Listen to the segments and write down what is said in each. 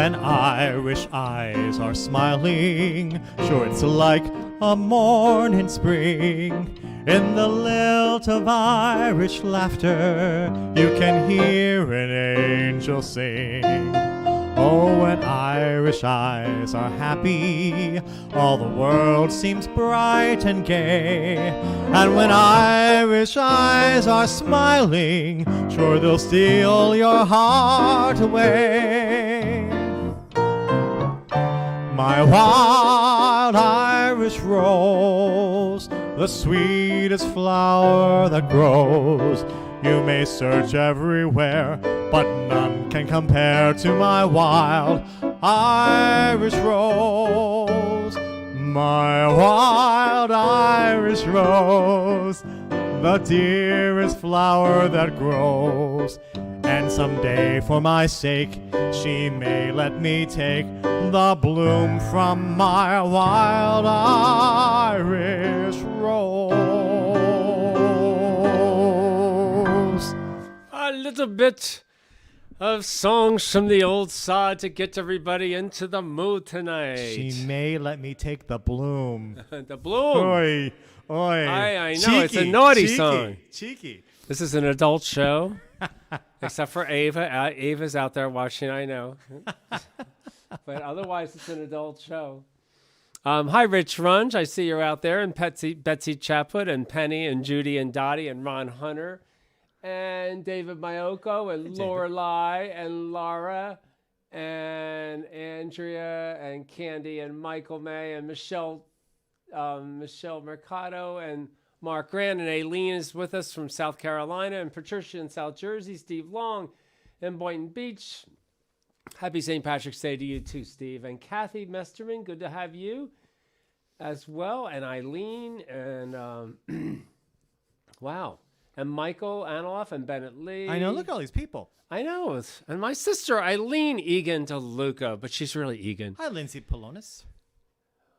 when Irish eyes are smiling. Sure, it's like a morn in spring. In the lilt of Irish laughter, you can hear an angel sing. Oh, when Irish eyes are happy, all the world seems bright and gay. And when Irish eyes are smiling, sure they'll steal your heart away. My wild Irish rose, the sweetest flower that grows. You may search everywhere, but none can compare to my wild Irish rose. My wild Irish rose, the dearest flower that grows. And someday, for my sake, she may let me take the bloom from my wild Irish rose. A little bit of songs from the old sod to get everybody into the mood tonight. She may let me take the bloom. The bloom. Oi, oi. I know, cheeky, it's a naughty cheeky, song. Cheeky. This is an adult show, except for Ava. Ava's out there watching, I know. But otherwise, it's an adult show. Hi, Rich Runge. I see you're out there. And Betsy Chapwood and Penny and Judy and Dottie and Ron Hunter. And David Mayoko and Lorelei and Laura and Andrea and Candy and Michael May and Michelle Mercado and Mark Grant and Aileen is with us from South Carolina and Patricia in South Jersey, Steve Long in Boynton Beach. Happy St. Patrick's Day to you too, Steve. And Kathy Mesterman, good to have you as well. And Eileen and wow. And Michael Anoloff and Bennett Lee. I know, look at all these people. I know. And my sister, Eileen Egan DeLuca, but she's really Egan. Hi, Lindsay Polonis.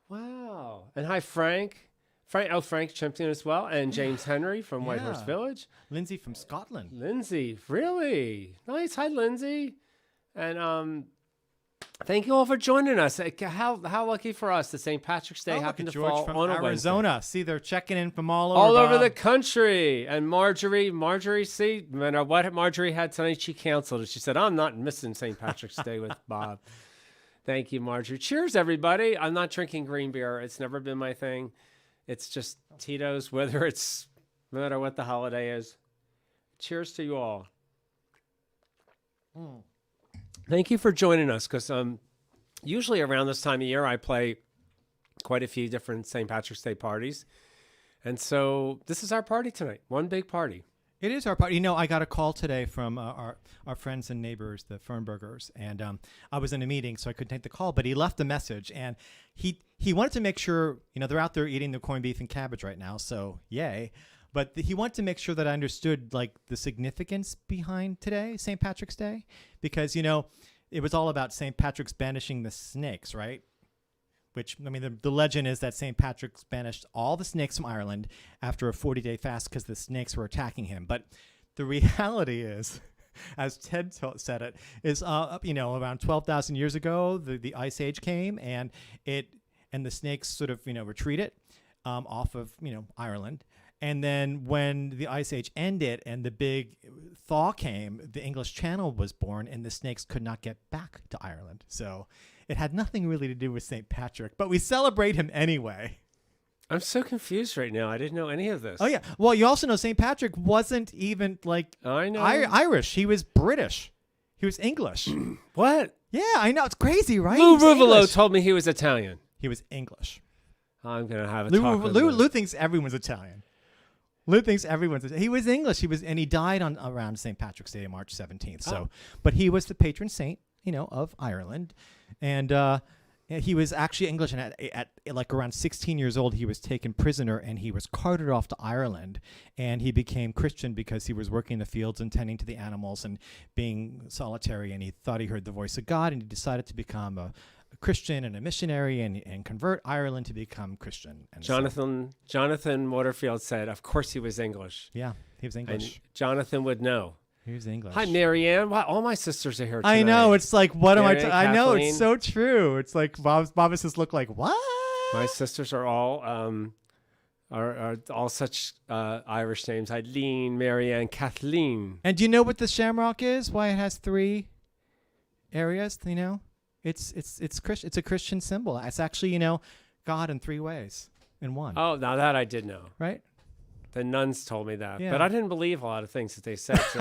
Wow. And hi, Frank. Frank chimped in as well. And James Henry from Whitehorse Village. Lindsay from Scotland. Lindsay, really? Nice. Hi, Lindsay. And thank you all for joining us. How lucky for us that St. Patrick's Day happened to George fall from on a Arizona. Wednesday. See, they're checking in from all over. All over the country. And Marjorie, see, no matter what Marjorie had tonight, she canceled it. She said, I'm not missing St. Patrick's Day with Bob. Thank you, Marjorie. Cheers, everybody. I'm not drinking green beer. It's never been my thing. It's just Tito's, no matter what the holiday is. Cheers to you all. Thank you for joining us, because usually around this time of year, I play quite a few different St. Patrick's Day parties. And so this is our party tonight, one big party. It is our party. You know, I got a call today from our friends and neighbors, the Fernbergers, and I was in a meeting, so I couldn't take the call, but he left a message, and he wanted to make sure, you know, they're out there eating the corned beef and cabbage right now, so yay. But he wanted to make sure that I understood, like, the significance behind today, St. Patrick's Day, because, you know, it was all about St. Patrick's banishing the snakes, right? Which, I mean, the legend is that St. Patrick's banished all the snakes from Ireland after a 40-day fast because the snakes were attacking him. But the reality is, as Ted said it, is, you know, around 12,000 years ago, the Ice Age came, and the snakes sort of, you know, retreated off of, you know, Ireland. And then when the Ice Age ended and the big thaw came, the English Channel was born, and the snakes could not get back to Ireland. So it had nothing really to do with St. Patrick, but we celebrate him anyway. I'm so confused right now. I didn't know any of this. Oh, yeah. Well, you also know St. Patrick wasn't even, like, I know. Irish. He was British. He was English. What? Yeah, I know. It's crazy, right? Lou Ruvolo told me he was Italian. He was English. I'm going to have a talk with Lou thinks everyone's Italian. Lou thinks everyone's. He was English. He died on around St. Patrick's Day, March 17th. So, but he was the patron saint, you know, of Ireland, and he was actually English. And at like around 16 years old, he was taken prisoner and he was carted off to Ireland. And he became Christian because he was working in the fields and tending to the animals and being solitary. And he thought he heard the voice of God, and he decided to become a Christian and a missionary and convert Ireland to become Christian. And Jonathan Waterfield said, of course he was English. Yeah, he was English. And Jonathan would know. Here's English. Hi, Marianne. Wow, all my sisters are here tonight. I know. It's like, what am I? Mary, I know. Kathleen. It's so true. It's like Bob's just look like what? My sisters are all are all such Irish names. Eileen, Marianne, Kathleen. And do you know what the shamrock is? Why it has 3 areas? You know, it's Christian. It's a Christian symbol. It's actually God in 3 ways in one. Oh, now that I did know. Right. The nuns told me that, Yeah. but I didn't believe a lot of things that they said. So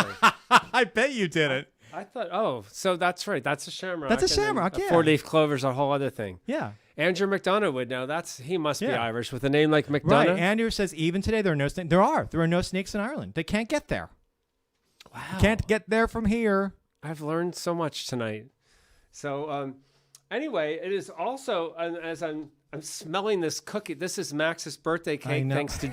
I bet you didn't. I thought, so that's right. That's a shamrock. That's a and then shamrock, yeah. 4-leaf clover's a whole other thing. Yeah. Andrew McDonough would know. He must be Yeah. Irish with a name like McDonough. Right. Andrew says even today there are no snakes. There are no snakes in Ireland. They can't get there. Wow. Can't get there from here. I've learned so much tonight. So anyway, it is also as I'm smelling this cookie. This is Max's birthday cake, thanks to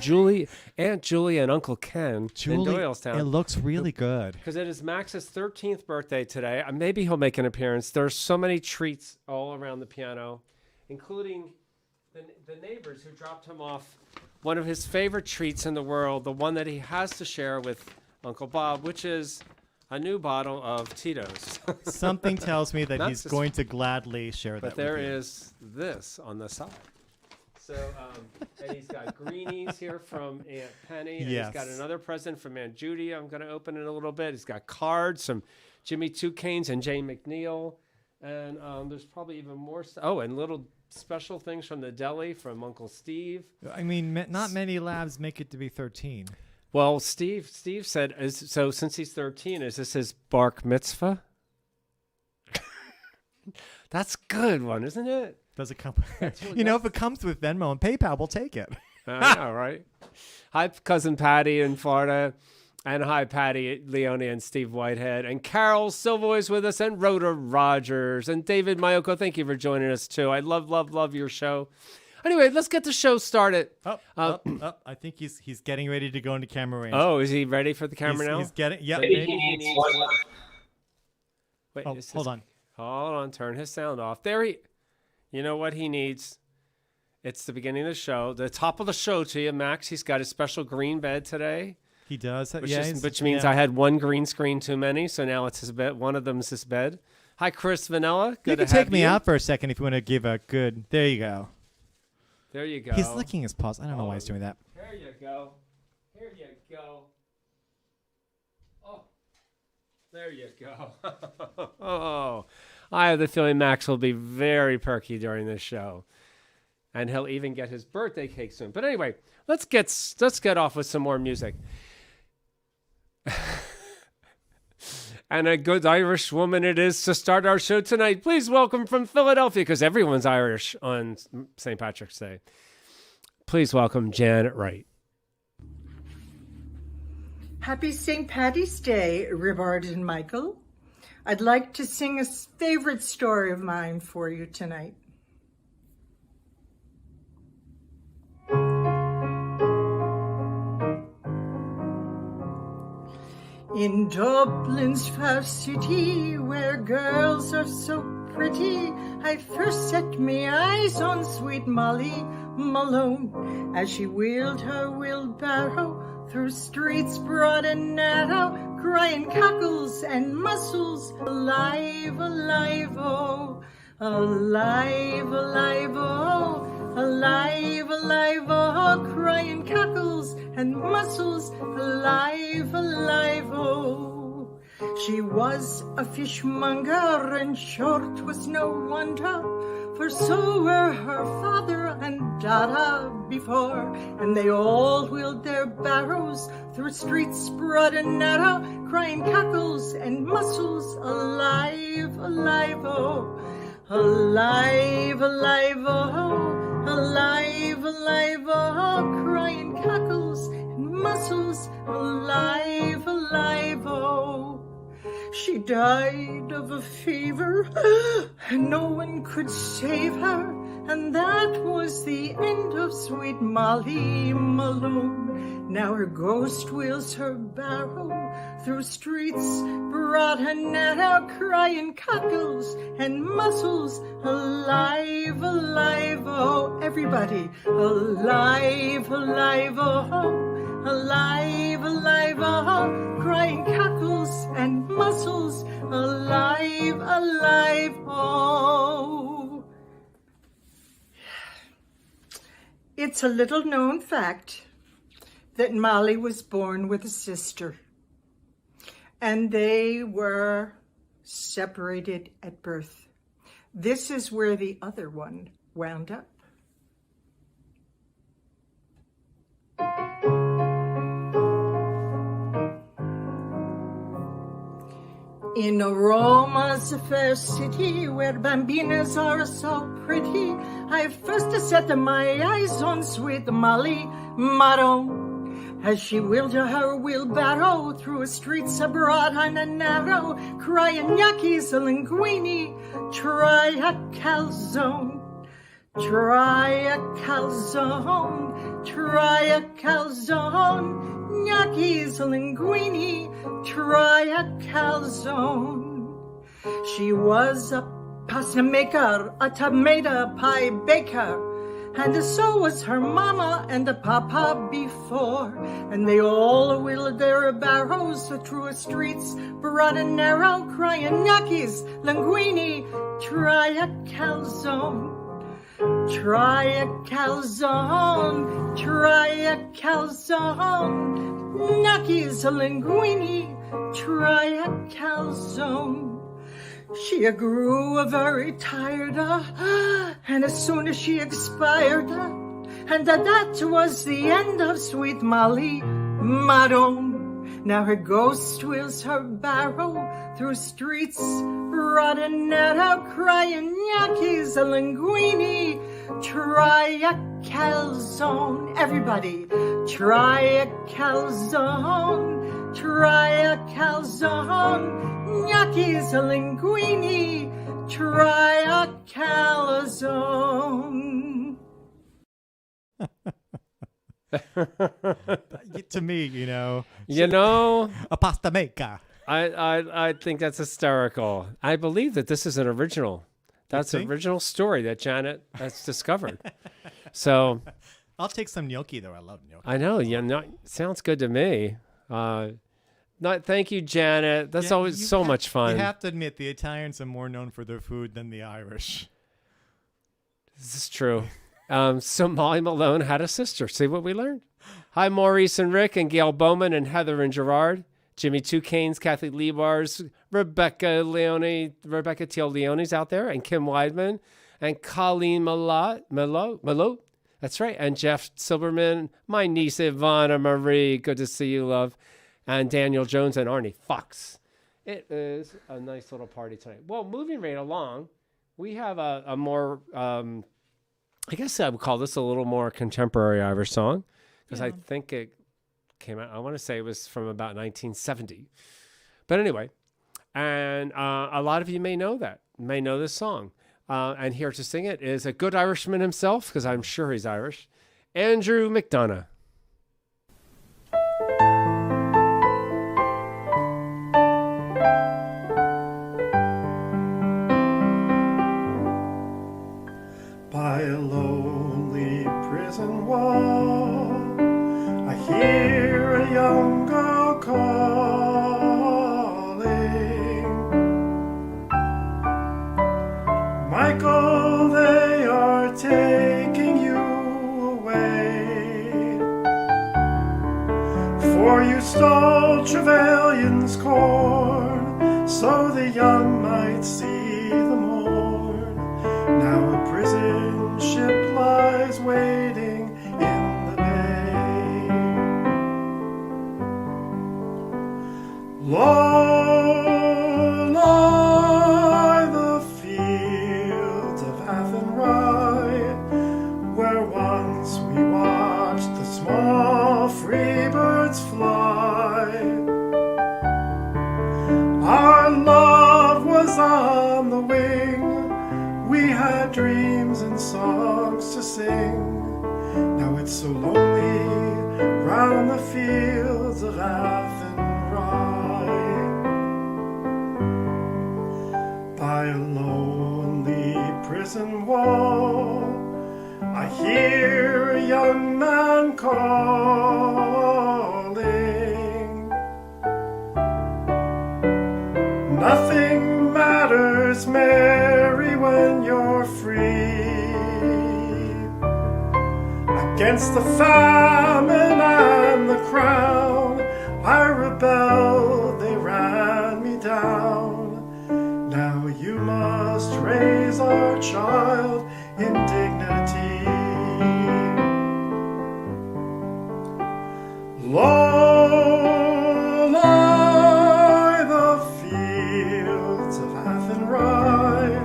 Aunt Julie, and Uncle Ken in Doylestown. It looks really good. Because it is Max's 13th birthday today. Maybe he'll make an appearance. There's so many treats all around the piano, including the neighbors who dropped him off one of his favorite treats in the world, the one that he has to share with Uncle Bob, which is a new bottle of Tito's. Something tells me that Not he's just- going to gladly share that But there with you. is this on the side. So, and he's got greenies here from Aunt Penny. And Yes. he's got another present from Aunt Judy. I'm going to open it a little bit. He's got cards from Jimmy Two Canes and Jane McNeil. And there's probably even more stuff. Oh, and little special things from the deli from Uncle Steve. I mean, not many labs make it to be 13. Well, Steve said, so since he's 13, is this his bar mitzvah? That's a good one, isn't it? Does it come? If it comes with Venmo and PayPal, we'll take it. I know, right? Hi, cousin Patty in Florida. And hi, Patty Leone and Steve Whitehead. And Carol Silva is with us. And Rhoda Rogers. And David Mayoko, thank you for joining us, too. I love your show. Anyway, let's get the show started. I think he's getting ready to go into camera range. Oh, is he ready for the camera now? He's getting, yeah. Maybe he needs one. Wait, Hold on. Hold on, turn his sound off. You know what he needs? It's the beginning of the show. The top of the show to you, Max. He's got a special green bed today. He does. Which means I had one green screen too many, so now it's his bed. One of them's his bed. Hi, Chris Vanilla. Good You can take me out for a second if you want to give a good. There you go. There you go. He's licking his paws. I don't know why he's doing that. Here you go. Here you go. Oh, there you go. Oh, I have the feeling Max will be very perky during this show, and he'll even get his birthday cake soon. But anyway, let's get off with some more music. And a good Irish woman it is to start our show tonight. Please welcome from Philadelphia, because everyone's Irish on St. Patrick's Day. Please welcome Janet Wright. Happy St. Paddy's Day, Ribard and Michael. I'd like to sing a favorite story of mine for you tonight. In Dublin's fair city, where girls are so pretty, I first set me eyes on sweet Molly Malone, as she wheeled her wheelbarrow through streets broad and narrow, crying cockles and mussels, alive, alive, oh, alive, alive, oh, alive, alive, oh, crying cockles and mussels, alive, alive, oh. She was a fishmonger, and short was no wonder, for so were her father and Dada before, and they all wheeled their barrows through streets broad and narrow, crying cockles and mussels, alive, alive, oh, alive, alive, oh, alive, alive, oh, crying cockles and mussels, alive, alive, oh. She died of a fever, and no one could save her, and that was the end of sweet Molly Malone. Now her ghost wheels her barrow through streets broad and narrow, crying cockles and mussels, alive, alive, oh, everybody, alive, alive, oh, alive, alive, oh, crying cockles castles, alive, alive, oh. It's a little known fact that Molly was born with a sister, and they were separated at birth. This is where the other one wound up. In Roma's a fair city where bambinas are so pretty, I first set my eyes on sweet Molly Malone, as she wheeled her wheelbarrow through streets broad and narrow, crying gnocchis, linguine, try a calzone, try a calzone, try a calzone. Gnocchis, linguine, try a calzone. She was a pasta maker, a tomato pie baker, and so was her mama and a papa before. And they all wheeled their barrows through streets broad and narrow, crying gnocchis, linguine, try a calzone. Try a calzone, try a calzone, gnocchis, linguine, try a calzone. She grew very tired, and as soon as she expired, and that was the end of sweet Molly Malone. Now her ghost wheels her barrow through streets broad and narrow, crying gnocchis, linguine, try a calzone. Everybody, try a calzone, try a calzone, gnocchis, linguine, try a calzone. To me, a pasta maker. I think that's hysterical. I believe that this is an original. That's an original story that Janet has discovered. So I'll take some gnocchi, though. I love gnocchi. I know. Sounds good to me. Thank you, Janet. That's always so much fun. You have to admit, the Italians are more known for their food than the Irish. This is true. So Molly Malone had a sister. See what we learned? Hi, Maurice and Rick and Gail Bowman and Heather and Gerard. Jimmy Two Canes, Kathy Lebars, Rebecca Teal Leone's out there, and Kim Weidman, and Colleen Malot. That's right. And Jeff Silberman, my niece Ivana Marie. Good to see you, love. And Daniel Jones and Arnie Fox. It is a nice little party tonight. Well, moving right along, we have a more, I guess I would call this a little more contemporary Irish song, because I think it came out, I want to say it was from about 1970. But anyway, and a lot of you may know this song. And here to sing it is a good Irishman himself, because I'm sure he's Irish, Andrew McDonough. By a lonely prison wall, I hear a young girl calling. Michael, they are taking you away, for you stole Trevelyan's corn, so the young might see the morn. Now a prison ship lies waiting in the bay. Low lie the fields of Athenry, where once we watched the small free birds fly. Our love was on the wing, we had dreams and songs to sing. Now it's so lonely round the fields of Athenry. By a lonely prison wall, I hear a young man calling. Against the famine and the crown, I rebelled, they ran me down. Now you must raise our child in dignity. Low lie the fields of Athenry,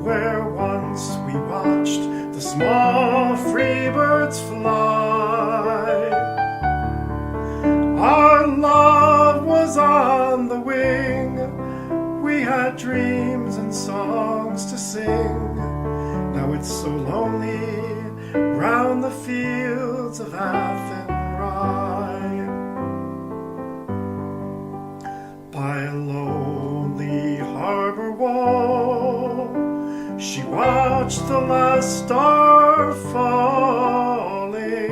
where once we watched the small free birds fly. Our love was on the wing, we had dreams and songs to sing. Now it's so lonely round the fields of Athenry. By a lonely harbor wall, she watched the last star falling.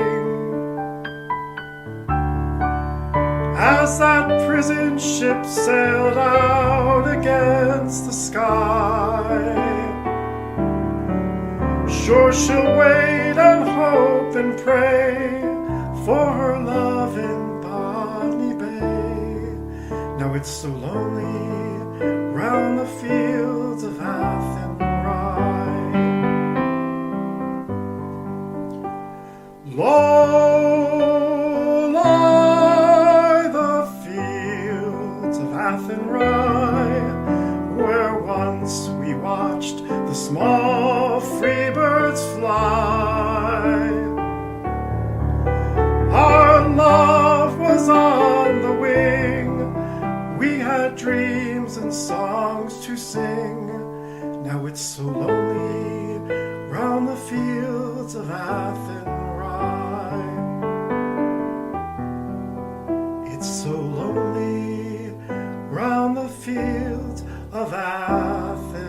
As that prison ship sailed out against the sky, sure she'll wait and hope and pray for her love in Botany Bay. Now it's so lonely round the fields of Athenry. Low lie the fields of Athenry, where once we watched the small free birds fly. Our love was on the wing, we had dreams and songs to sing. Now it's so lonely round the fields of Athenry. It's so lonely round the fields of Athenry.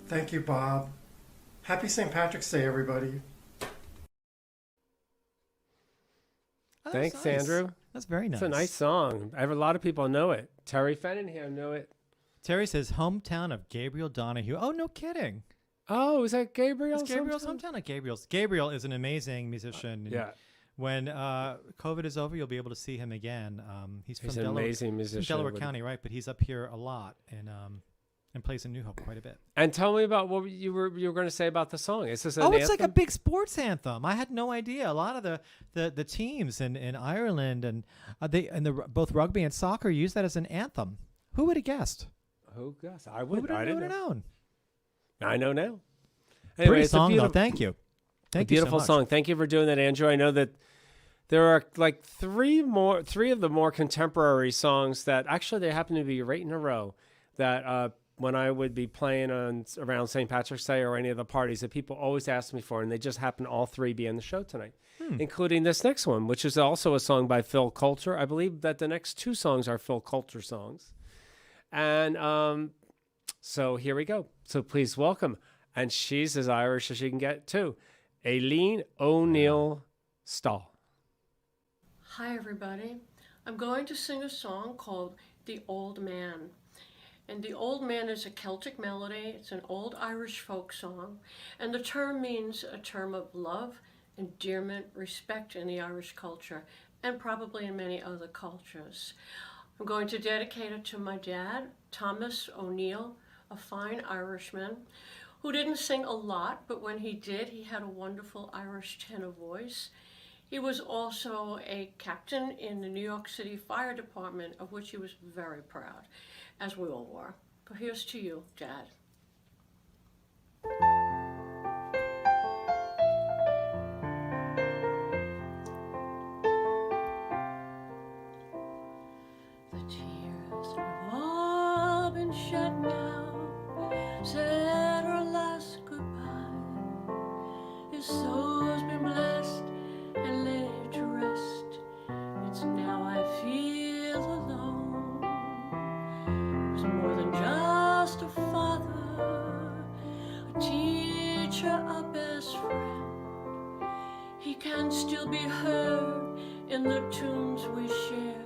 Thank you, Bob. Happy St. Patrick's Day, everybody. Oh, Thanks, that's nice. Andrew. That's very nice. It's a nice song. I have a lot of people know it. Terry Fenningham knew it. Terry says hometown of Gabriel Donahue. Oh, no kidding. Oh, is that Gabriel's? It's Gabriel's hometown at Gabriel's. Gabriel is an amazing musician. and Yeah. When COVID is over, you'll be able to see him again. He's from He's an Delaware, amazing musician. from Delaware with- County, right? But he's up here a lot and plays in New Hope quite a bit. And tell me about what you were going to say about the song. Is this an Oh, it's like a anthem? big sports anthem. I had no idea. A lot of the teams in Ireland and both rugby and soccer use that as an anthem. Who would have guessed? Who guessed? I Who would. would I have didn't know. known? I know now. Anyway, Pretty it's song, a beautiful, though. Thank you. Thank you beautiful so much. song. Thank you for doing that, Andrew. I know that there are like three of the more contemporary songs that actually they happen to be right in a row that when I would be playing around St. Patrick's Day or any of the parties that people always ask me for, and they just happen all three be in the show tonight, including this next one, which is also a song by Phil Coulter. I believe that the next two songs are Phil Coulter songs. And so here we go. So please welcome, and she's as Irish as she can get too, Aileen O'Neill Stahl. Hi, everybody. I'm going to sing a song called The Old Man. And The Old Man is a Celtic melody. It's an old Irish folk song. And the term means a term of love, endearment, respect in the Irish culture, and probably in many other cultures. I'm going to dedicate it to my dad, Thomas O'Neill, a fine Irishman, who didn't sing a lot, but when he did, he had a wonderful Irish tenor voice. He was also a captain in the New York City Fire Department, of which he was very proud, as we all were. But here's to you, Dad. The tears have all been shed now, said our last goodbye. His soul has been blessed and laid to rest. It's now I feel alone. He was more than just a father, a teacher, a best friend. He can still be heard in the tunes we share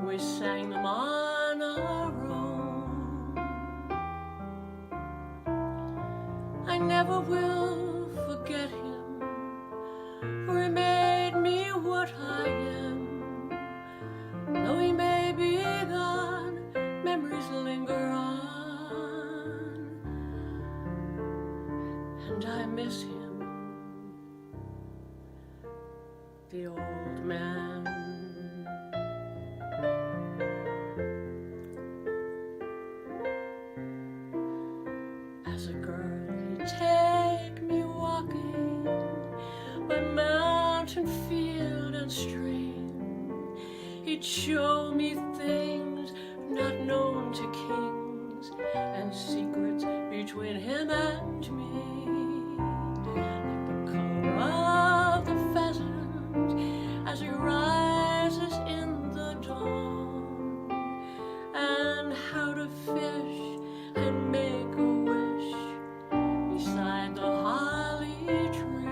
We sang them on our own. I never will forget him, for he made me what I am. Though he may be gone, memories linger on, and I miss him, the old man. As a girl, he'd take me walking by mountain, field, and stream. He'd show me things not known to kings, and secrets between him and me, like the color of the pheasant as he rises in the dawn, and how to fish and make a wish beside the holly tree.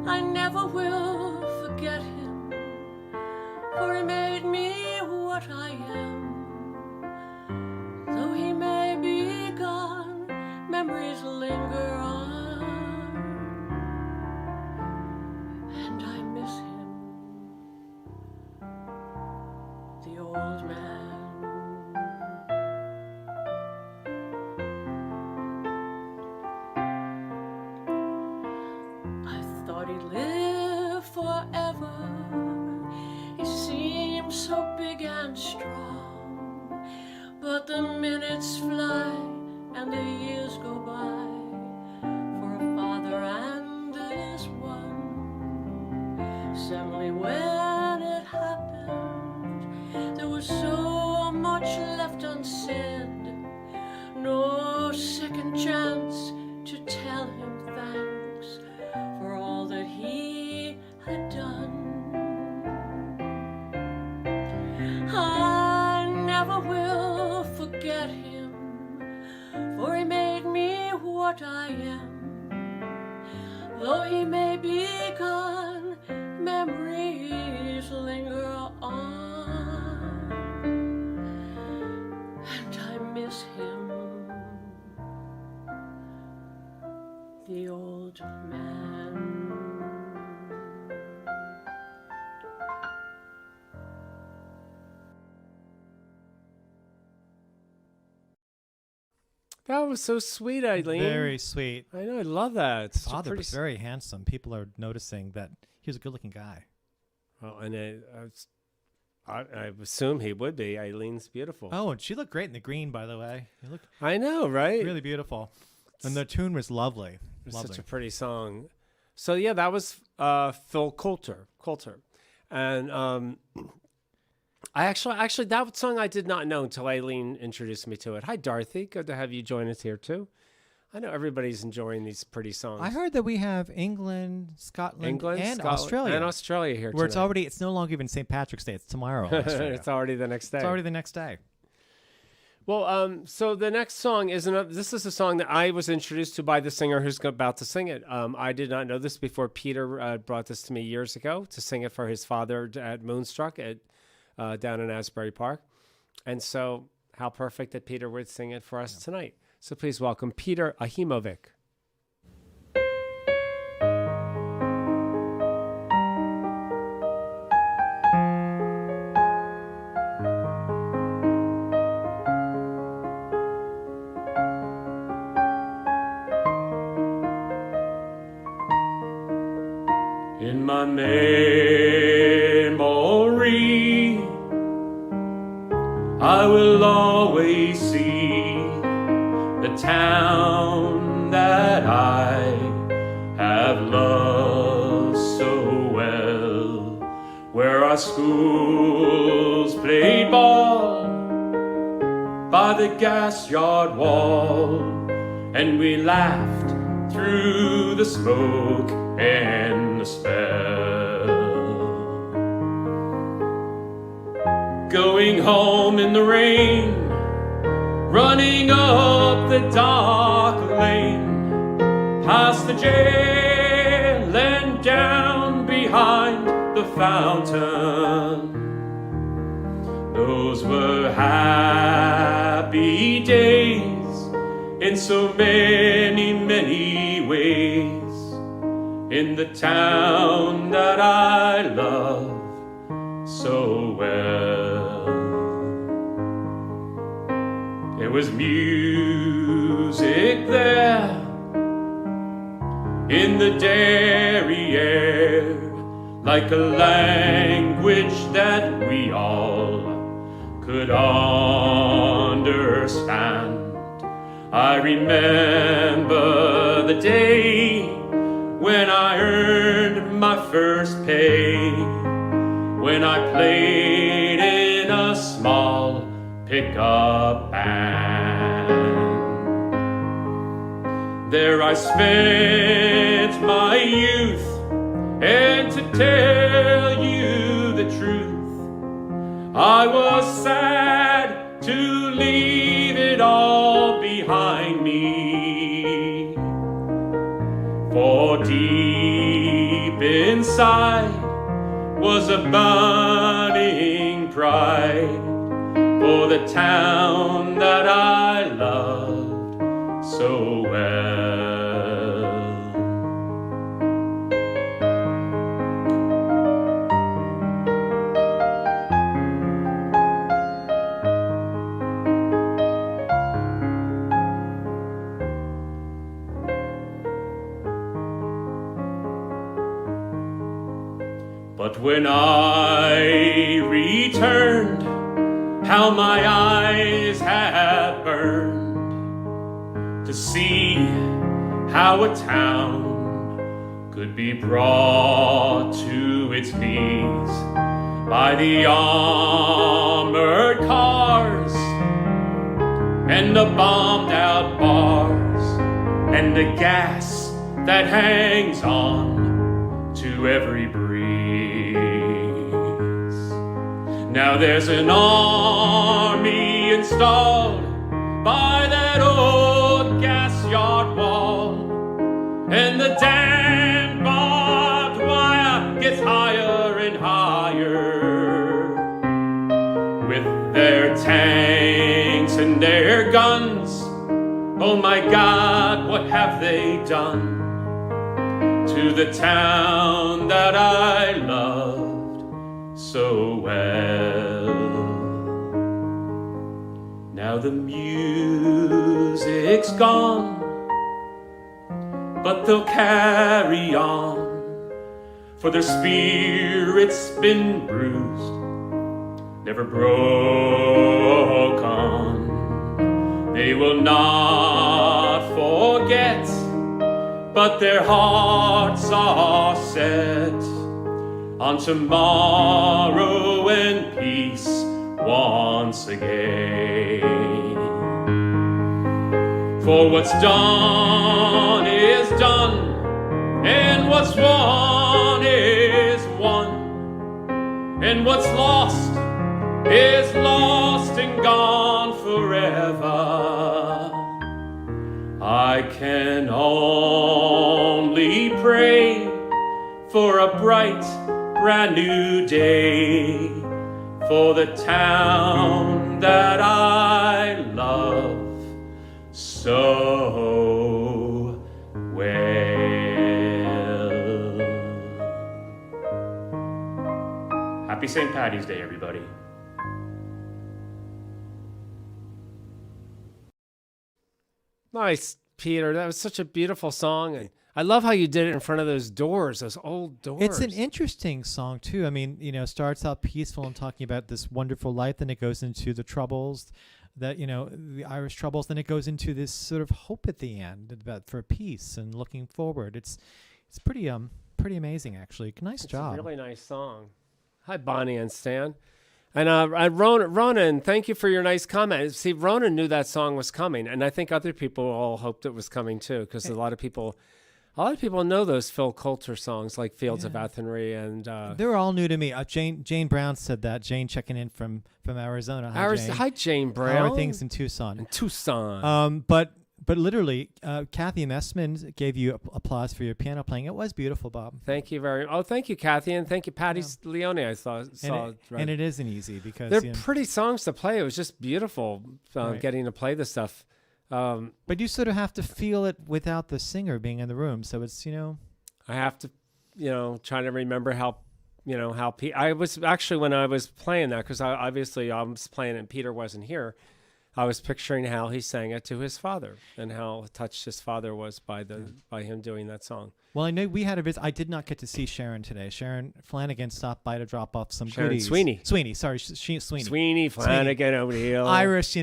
I never will forget him, for he made me what I am. Though he may be gone, memories linger on, and I miss him, the old man. I thought he'd live forever. He seemed so big and strong, but the minutes fly and the years go by for a father and this one. Suddenly when it happened, there was so much left unsaid, no second chance to tell him thanks for all that he had done. I never will forget him, for he made me what I am. Though he may be gone, memories linger on, and I miss him, the old man. That was so sweet, Eileen. Very sweet. I know, I love that. It's such a Father pretty was very handsome. People are noticing that he was a good-looking guy. Well, and I assume he would be. Eileen's beautiful. Oh, and she looked great in the green, by the way. You look I know, right? really beautiful. And the tune was lovely. It's Lovely. such a pretty song. So yeah, that was Phil Coulter. And I actually that song I did not know until Eileen introduced me to it. Hi, Dorothy. Good to have you join us here too. I know everybody's enjoying these pretty songs. I heard that we have England, Scotland, and Scotland, Australia. and Australia here where tonight. it's no longer even St. Patrick's Day. It's tomorrow. in Australia. It's already the next day. It's already the next day. Well, so the next song this is a song that I was introduced to by the singer who's about to sing it. I did not know this before. Peter brought this to me years ago to sing it for his father at Moonstruck down in Asbury Park. And so how perfect that Peter would sing it for us tonight. So please welcome Peter Ahimovic. In my memory, I will always see the town that I have loved so well, where our schools played ball by the gas yard wall, and we laughed through the smoke and the spell. Going home in the rain, running up the dark lane, past the jail and down behind the fountain. Those were happy days in so many, many ways, in the town that I love so well. There was music there in the dairy air, like a language that we all could understand. I remember the day when I earned my first pay, when I played in a small pickup band. There I spent my youth, and to tell you the truth, I was sad to leave it all behind me. For deep inside was a burning pride for the town that I loved so well. But when I returned, how my eyes had burned to see how a town could be brought to its knees by the armored cars and the bombed out bars and the gas that hangs on to every breeze. Now there's an army installed by that old gas yard wall, and the damn barbed wire gets higher and higher. With their tanks and their guns, oh my God, what have they done to the town that I loved so well? Now the music's gone, but they'll carry on, for their spirit's been bruised, never broken. They will not forget, but their hearts are set on tomorrow and peace once again. For what's done is done, and what's won is won, and what's lost is lost and gone forever. I can only pray for a bright, brand new day for the town that I love so well. Happy St. Paddy's Day, everybody. Nice, Peter. That was such a beautiful song. And I love how you did it in front of those doors, those old doors. It's an interesting song too. I mean, starts out peaceful and talking about this wonderful life, then it goes into the troubles, that the Irish troubles, then it goes into this sort of hope at the end about for peace and looking forward. It's pretty amazing actually. Nice job. It's a really nice song. Hi, Bonnie and Stan. And Ronan, thank you for your nice comment. See, Ronan knew that song was coming, and I think other people all hoped it was coming too, because a lot of people know those Phil Coulter songs like Fields of Athenry, and they're all new to me. Jane Brown said that. Jane checking in from Arizona. Hi, Jane. Hi, Jane Brown. How are things in Tucson? In Tucson. But But literally, Kathy Messman gave you applause for your piano playing. It was beautiful, Bob. Thank you very much. Oh, thank you, Kathy, and thank you, Patty Leone. I saw right. And it isn't easy because they're pretty songs to play. It was just beautiful Right. getting to play this stuff. But you sort of have to feel it without the singer being in the room. So it's, I have to, try to remember how I was actually, when I was playing that, because I was playing it and Peter wasn't here, I was picturing how he sang it to his father and how touched his father was by him doing that song. Well, I know we had a visit. I did not get to see Sharon today. Sharon Flanagan stopped by to drop off some Sharon goodies. Sweeney, sorry, Sweeney. Sweeney Flanagan over the hill. Irish,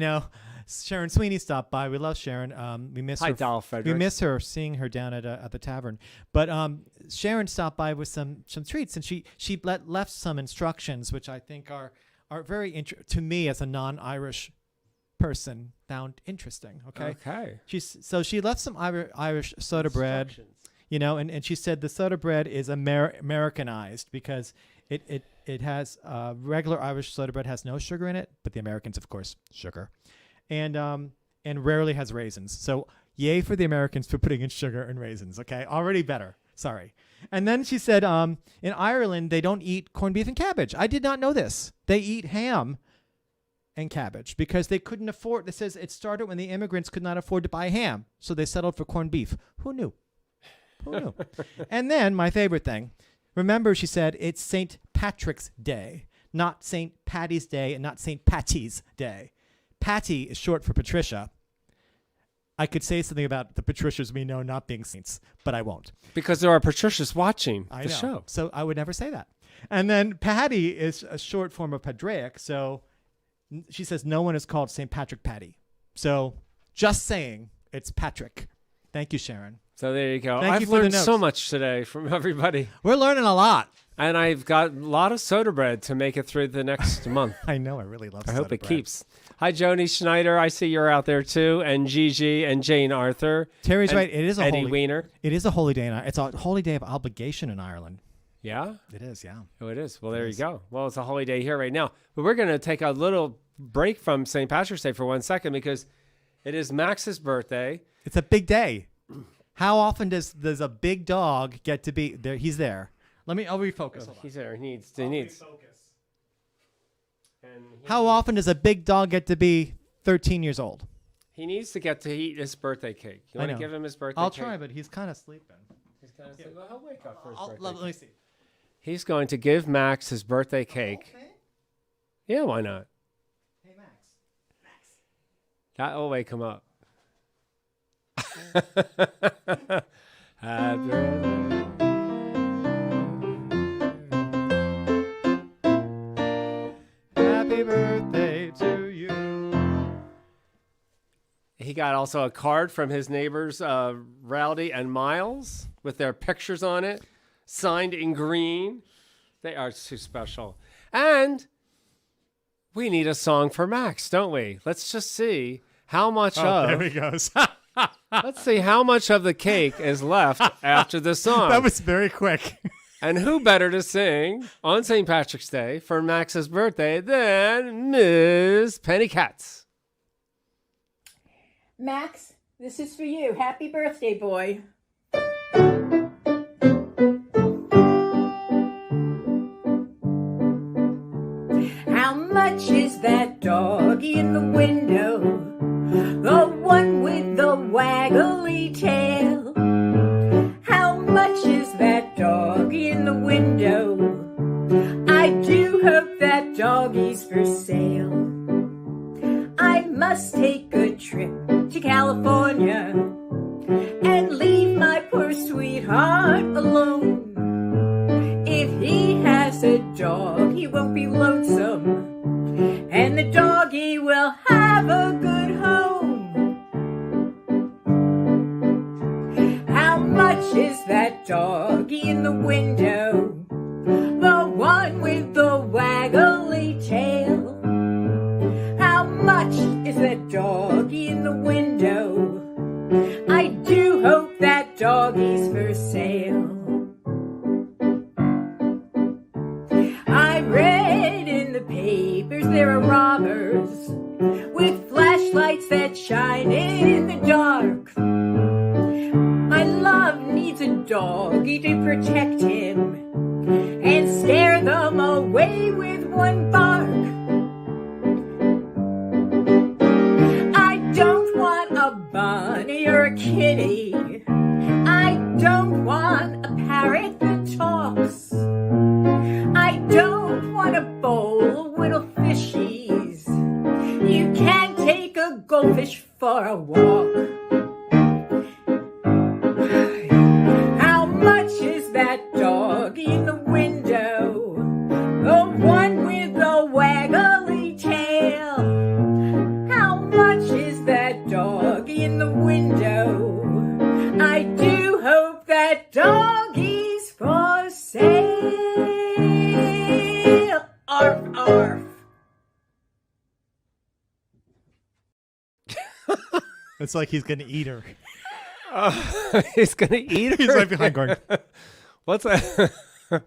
Sharon Sweeney stopped by. We love Sharon. We miss Hi, her. Doll We Fredericks. miss her, seeing her down at the tavern. But Sharon stopped by with some treats, and she left some instructions, which I think are very to me as a non-Irish person found interesting. Okay. She left some Irish soda bread. And she said the soda bread is Americanized because it has regular Irish soda bread has no sugar in it, but the Americans, of course, sugar, and rarely has raisins. So yay for the Americans for putting in sugar and raisins. Okay, already better. Sorry. And then she said in Ireland they don't eat corned beef and cabbage. I did not know this. They eat ham and cabbage because they couldn't afford. It says it started when the immigrants could not afford to buy ham, so they settled for corned beef. Who knew? And then my favorite thing, remember she said it's St. Patrick's Day, not St. Patty's Day and not St. Patty's Day. Patty is short for Patricia. I could say something about the Patricias we know not being saints, but I won't. Because there are Patricias watching I the know. show. So I would never say that. And then Patty is a short form of Padraic, so she says no one is called St. Patrick Patty. So just saying, it's Patrick. Thank you, Sharon. So there you go. Thank you I've for the learned so notes. much today from everybody. We're learning a lot. And I've got a lot of soda bread to make it through the next month. I know. I really love I hope it bread. keeps. Hi, Joni Schneider. I see you're out there too. And Gigi and Jane Arthur. Terry's and right. It is a Eddie holy. Weiner. It is a holy day. It's a holy day of obligation in Ireland. Yeah? It is, yeah. Oh, it is. Well, there you go. Well, it's a holy day here right now. But we're going to take a little break from St. Patrick's Day for 1 second because it is Max's birthday. It's a big day. How often does a big dog get to be there? He's there. I'll refocus. Hold on. He's there. He needs. Refocus. How often does a big dog get to be 13 years old? He needs to get to eat his birthday cake. You want to give him his birthday I'll cake? try, but he's kind of sleeping. He's kind of well, he'll wake up for his birthday. Let me see. He's going to give Max his birthday cake. Yeah, why not? Hey, Max. That will wake him up. Happy birthday. Happy birthday to you. He got also a card from his neighbors, Rowdy and Miles, with their pictures on it, signed in green. They are too special. And we need a song for Max, don't we? Let's just see how much There he goes. Let's see how much of the cake is left after the song. That was very quick. And who better to sing on St. Patrick's Day for Max's birthday than Ms. Penny Katz? Max, this is for you. Happy birthday, boy. How much is that doggy in the window? The one with the waggly tail. How much is that doggy in the window? I do hope that doggy's for sale. I must take a trip to California and leave my poor sweetheart alone. If he has a dog, he won't be lonesome, and the doggy will have a good home. How much is that doggy in the window? The one with the waggly tail. How much is that doggy in the window? I do hope that doggy's for sale. I read in the papers there are robbers with flashlights that shine in the dark. for a walk. How much is that dog in the window? The one with the waggly tail. How much is that dog in the window? I do hope that doggy's for sale. Arf, arf. It's like he's gonna eat her. He's gonna eat her. He's right behind going. What's that? I'm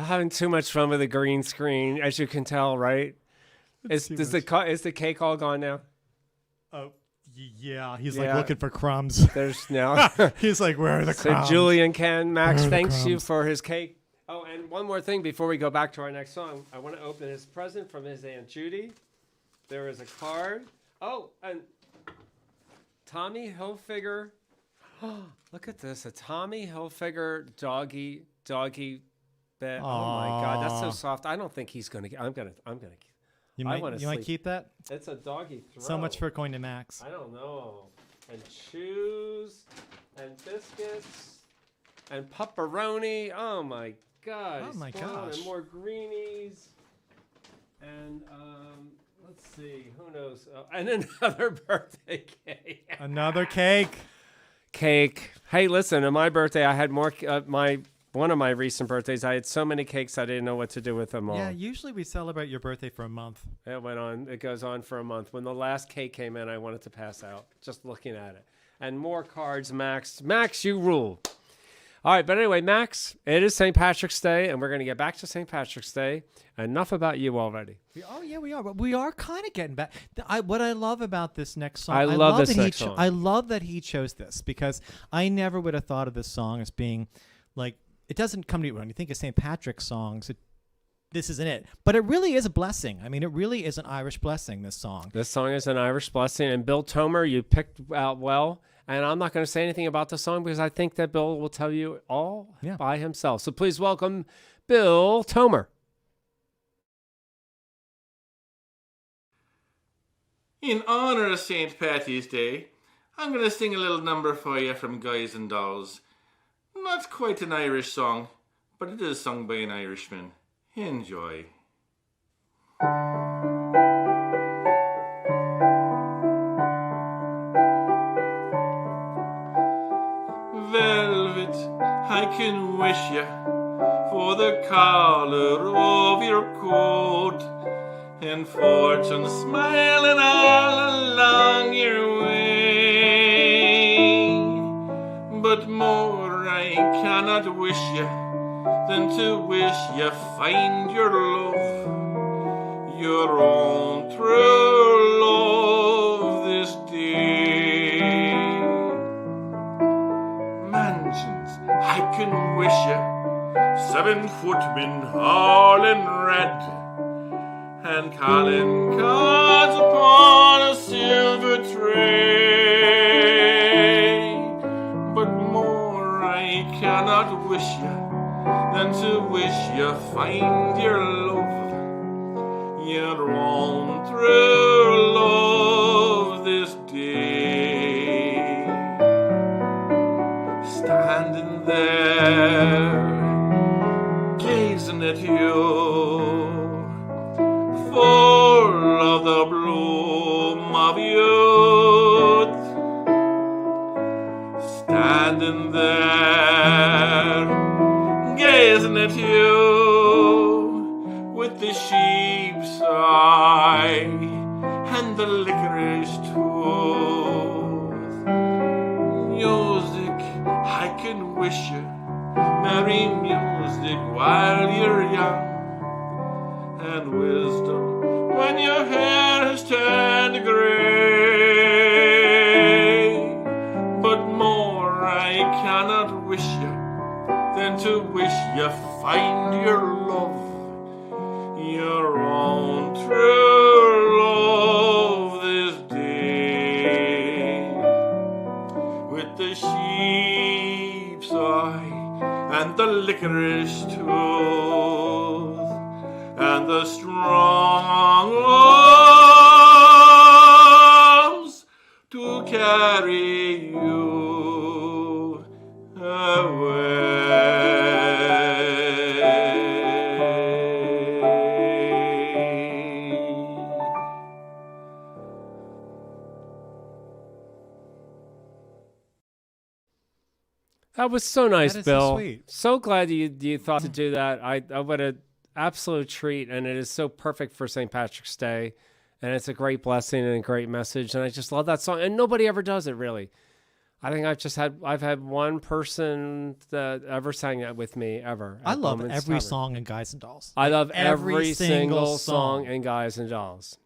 having too much fun with the green screen, as you can tell, right? Is the cake all gone now? Oh, yeah. He's Yeah. like looking for crumbs. There's now. He's like, where are the So crumbs? Julian Ken, Max, Where are the thanks you crumbs? for his cake. Oh, and one more thing before we go back to our next song. I want to open his present from his Aunt Judy. There is a card. Oh, and Tommy Hilfiger. Look at this. A Tommy Hilfiger doggy bed. Oh my God, that's so soft. I don't think he's going to I'm going to You I might, wanna you might sleep. keep that? It's a doggy throw. So much for going to Max. I don't know. And shoes and biscuits and pepperoni. Oh my God. Oh my Spoiled. gosh. And more greenies. And let's see. Who knows? And another birthday cake. Another cake. Cake. Hey, listen. On my birthday, I had more. One of my recent birthdays, I had so many cakes I didn't know what to do with them all. Yeah, usually we celebrate your birthday for a month. It went on. It goes on for a month. When the last cake came in, I wanted to pass out just looking at it. And more cards, Max. Max, you rule. All right, but anyway, Max, it is St. Patrick's Day, and we're going to get back to St. Patrick's Day. Enough about you already. We are. But we are kind of getting back. What I love about this next song, I love this next song. I love that he chose this because I never would have thought of this song as being like, it doesn't come to you when you think of St. Patrick's songs. This isn't it. But it really is a blessing. I mean, it really is an Irish blessing, this song. This song is an Irish blessing, and Bill Tomer, you picked out well. And I'm not going to say anything about the song because I think that Bill will tell you all by himself. So please welcome Bill Tomer. In honor of St. Patty's Day, I'm going to sing a little number for you from Guys and Dolls. Not quite an Irish song, but it is sung by an Irishman. Enjoy. Velvet, I can wish you for the collar of your coat, and fortune smiling all along your way. But more I cannot wish you than to wish you find your love, your own true love this day. Mansions, I can wish you 7 footmen all in red, and calling cards upon a silver tray. But more I cannot wish you than to wish you find your love, your own true love this day. Standing there, gazing at you, full of the bloom of youth, standing there, gazing at you, with the sheep's eye and the licorice tooth. Music, I can wish you merry music while you're young, and wisdom when your hair has turned gray. But more I cannot wish you than to wish you find your love, your own true love this day. With the sheep's eye and the licorice tooth, and the strong arms to That was so nice, That is so Bill. sweet. So glad you thought to do that. I what an absolute treat, and it is so perfect for St. Patrick's Day, and it's a great blessing and a great message, and I just love that song. And nobody ever does it, really. I think I've had one person that ever sang that with me ever. I at love Bowman's every Tavern. song in Guys and Dolls. I love every Every single single song song. in Guys and Dolls.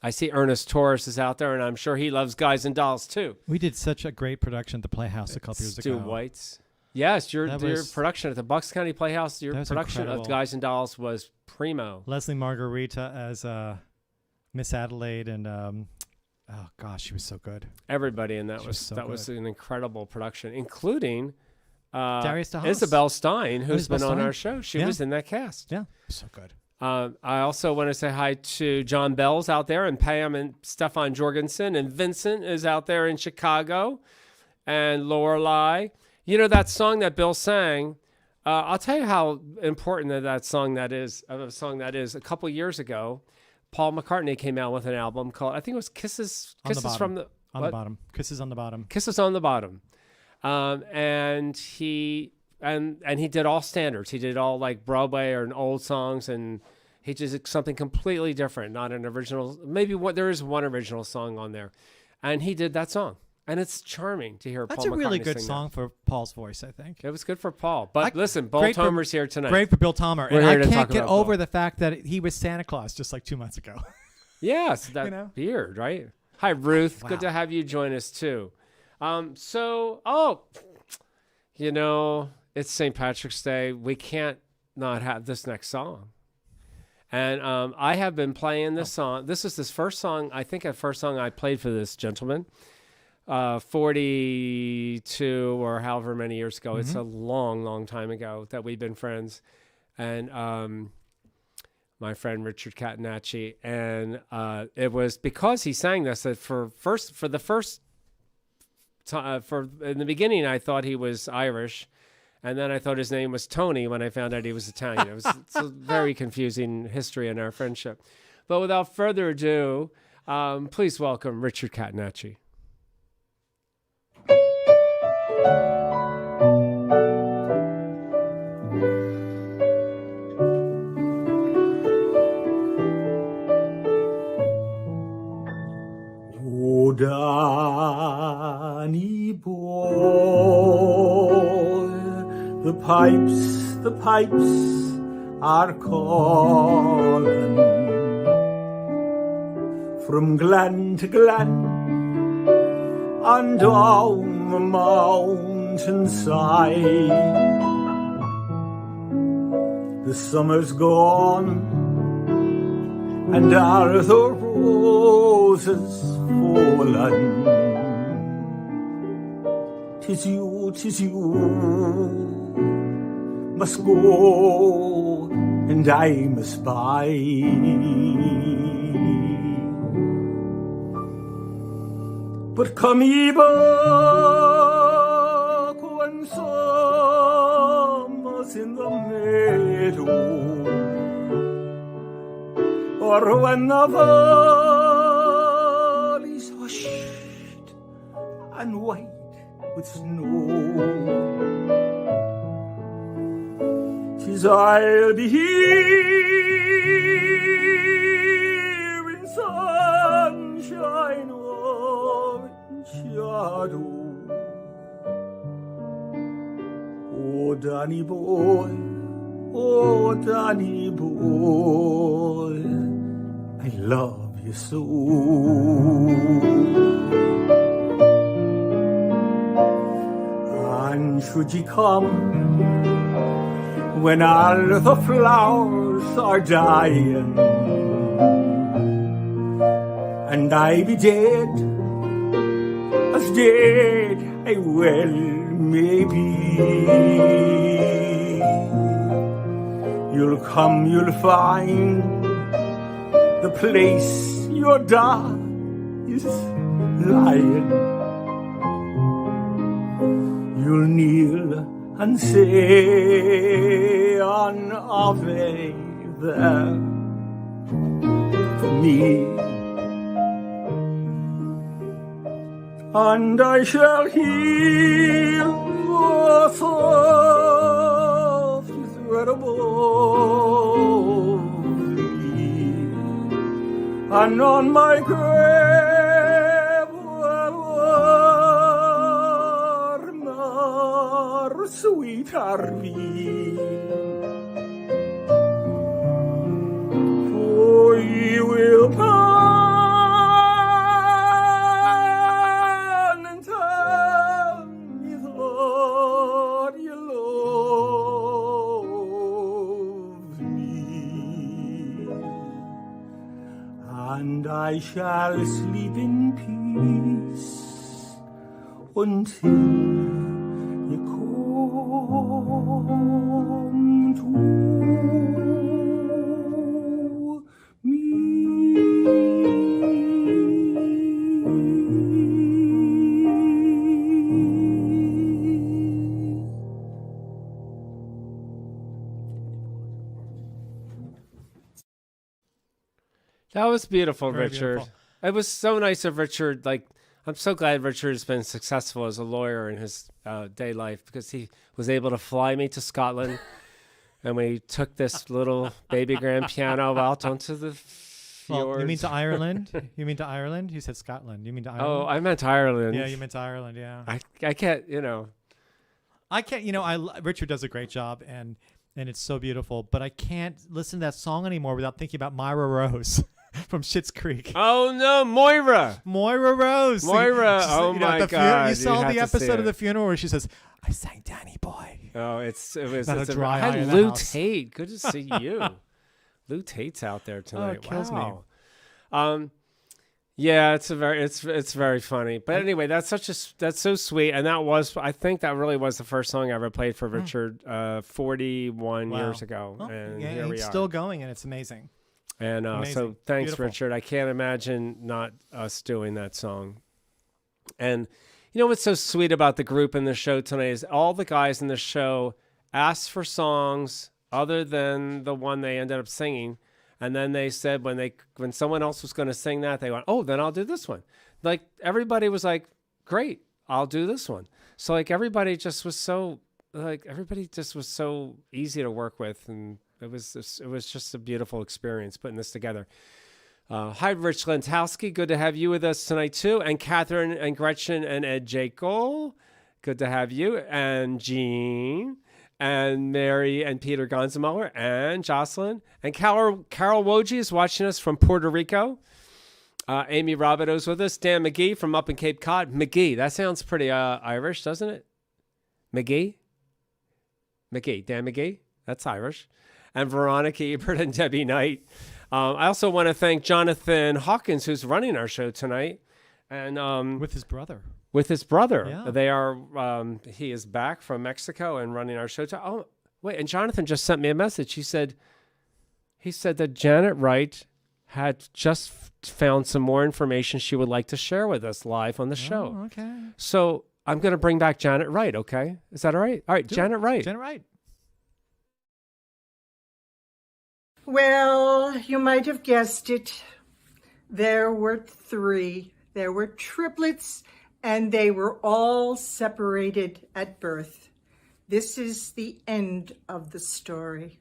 I see Ernest Torres is out there, and I'm sure he loves Guys and Dolls too. We did such a great production at the Playhouse a couple years Stu ago. White's. Yes, your That was- production at the Bucks County Playhouse, your That was production of incredible. Guys and Dolls was primo. Leslie Margarita as Miss Adelaide, and oh gosh, she was so good. Everybody in that She was was so that was good. an incredible production, including Darius DeHaas. Isabel Stein, who's Isabel been on Stein? our show. She Yeah. was in that cast. Yeah, so good. I also want to say hi to John Bell's out there, and Pam and Stefan Jorgensen, and Vincent is out there in Chicago, and Lorelei. You know that song that Bill sang. I'll tell you how important that song that is. A couple years ago, Paul McCartney came out with an album called, I think it was Kisses On the Kisses Bottom. from the On what? the bottom. Kisses on the bottom. Kisses on the Bottom. And he did all standards. He did all like Broadway or old songs, and he did something completely different, not an original. Maybe there is one original song on there, and he did that song, and it's charming to hear. That's Paul a really McCartney good sing song for Paul's voice, I think. That. It was good for Paul, but listen, Bill great for- Tomer's here tonight. Great for Bill Tomer. We're And here I to can't talk get about over Bill. the fact that he was Santa Claus just like 2 months ago. Yes, that beard, right? Hi, Ruth. Good to have you join us too. It's St. Patrick's Day. We can't not have this next song. And I have been playing this song. This is the first song, I think, the first song I played for this gentleman 42 or however many years ago. It's a long, long time ago that we've been friends. And my friend Richard Catenacci. And it was because he sang this that in the beginning, I thought he was Irish. And then I thought his name was Tony when I found out he was Italian. It's a very confusing history in our friendship. But without further ado, please welcome Richard Catenacci. Oh, Danny boy, the pipes are calling from glen to glen and down the mountainside. The summer's gone and are the roses fallen. 'Tis you must go and I must bide. But come ye back when summer's in the meadow, or when the valley's hushed and white with snow. 'Tis I'll be here in sunshine or in shadow. Oh, Danny boy, oh, Danny boy, I love you so. And should ye come when all the flowers are dying, and I be dead, as dead I well may be, you'll come, you'll find the place your dad is lying. You'll kneel and say an Ave there for me. and I shall hear the soft thread above me, and on my grave will warm our sweetheart be. For you will come and tell me that you love me, and I shall sleep in peace until you come to me. That was beautiful, Very Richard. beautiful. It was so nice of Richard. Like, I'm so glad Richard has been successful as a lawyer in his day life, because he was able to fly me to Scotland, and we took this little baby grand piano out onto the fjords. Well, you mean to Ireland? You mean to Ireland? You said Scotland. You mean to Ireland? Oh, I meant Ireland. yeah, you meant to Ireland. Yeah. I can't, you know. I can't. You know, Richard does a great job, and it's so beautiful. But I can't listen to that song anymore without thinking about Myra Rose from Schitt's Creek. Oh no, Moira. Moira Rose. Moira. She's- Oh you know, my at the God. You saw have the to see episode of it. the funeral where she says, "I sang Danny Boy." Oh, it was Not a dry eye Hi, in the Lou house. Tate. Good to see you. Lou Tate's out there tonight. it kills me. Wow. Yeah, it's very funny. But anyway, that's so sweet, and I think that really was the first song I ever played for Richard 41 Wow. years ago, Well, and yeah, here we it's are. still going, and it's amazing. And so Amazing. thanks, Beautiful. Richard. I can't imagine not us doing that song. And you know what's so sweet about the group in the show tonight is all the guys in the show asked for songs other than the one they ended up singing. And then they said when someone else was going to sing that, they went, "Oh, then I'll do this one." Like everybody was like, "Great, I'll do this one." So like everybody just was so easy to work with, and it was just a beautiful experience putting this together. Hi, Rich Lentowski. Good to have you with us tonight too, and Catherine and Gretchen and Ed Jekyll. Good to have you, and Jean. And Mary and Peter Gonzamuller and Jocelyn and Carol Woj is watching us from Puerto Rico. Amy Robideau's with us. Dan McGee from up in Cape Cod. McGee, that sounds pretty Irish, doesn't it? McGee, Dan McGee, that's Irish. And Veronica Ebert and Debbie Knight. I also want to thank Jonathan Hawkins, who's running our show tonight, and With his brother. with his brother. Yeah. They are, he is back from Mexico and running our show. Oh, wait. And Jonathan just sent me a message. He said that Janet Wright had just found some more information she would like to share with us live on the show. Oh, okay. So I'm going to bring back Janet Wright. Okay. Is that all right? All right. Janet Wright. Janet Wright. Well, you might have guessed it. There were three. There were triplets, and they were all separated at birth. This is the end of the story.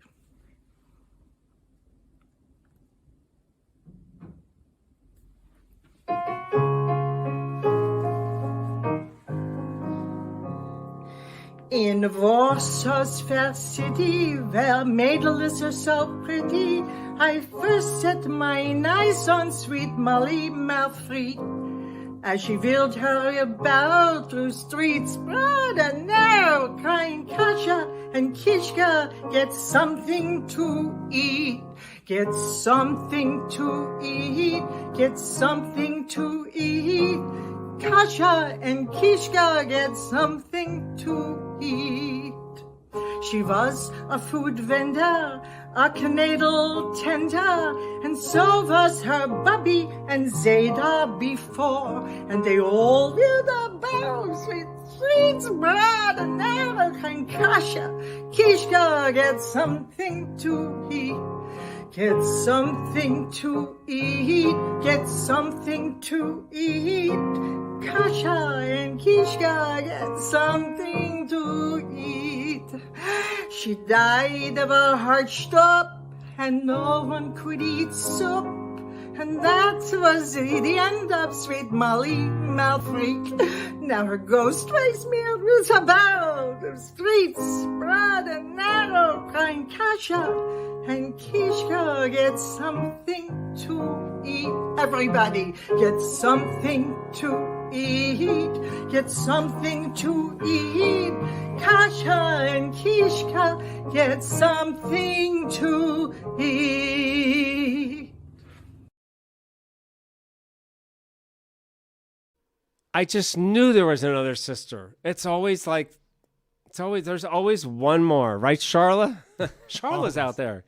In Warsaw's fair city, where maidens are so pretty, I first set mine eyes on sweet Molly Malfrey. As she wheeled her about through streets broad and narrow, crying, "Kasia and Kishka, get something to eat, get something to eat, get something to eat. Kasia and Kishka, get something to eat." She was a food vendor, a canadal tender, and so was her Bubby and Zeta before. And they all wheeled about with streets broad and narrow, crying, "Kasia, Kishka, get something to eat, Get something to eat, get something to eat. Kasha and Kishka, get something to eat. She died of a heart stop, and no one could eat soup. And that was the end of Sweet Molly Malfreak. Now her ghost face moves about the streets, broad and narrow, crying Kasha and Kishka, get something to eat. Everybody, get something to eat. Get something to eat. Kasha and Kishka, get something to eat. I just knew there was another sister. There's always one more, right, Charla? Charla's out there.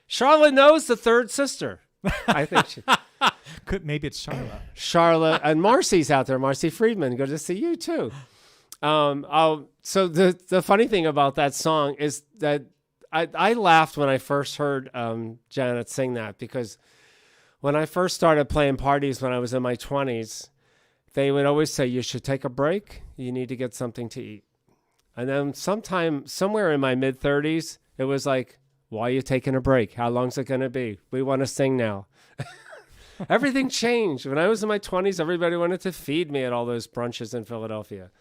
Charla knows the third sister. I think Maybe it's Charlotte. Charla and Marcy's out there. Marcy Friedman, good to see you too. So the funny thing about that song is that I laughed when I first heard Janet sing that, because when I first started playing parties when I was in my 20s, they would always say, you should take a break. You need to get something to eat. And then somewhere in my mid-30s, it was like, why are you taking a break? How long's it going to be? We want to sing now. Everything changed. When I was in my 20s, everybody wanted to feed me at all those brunches in Philadelphia.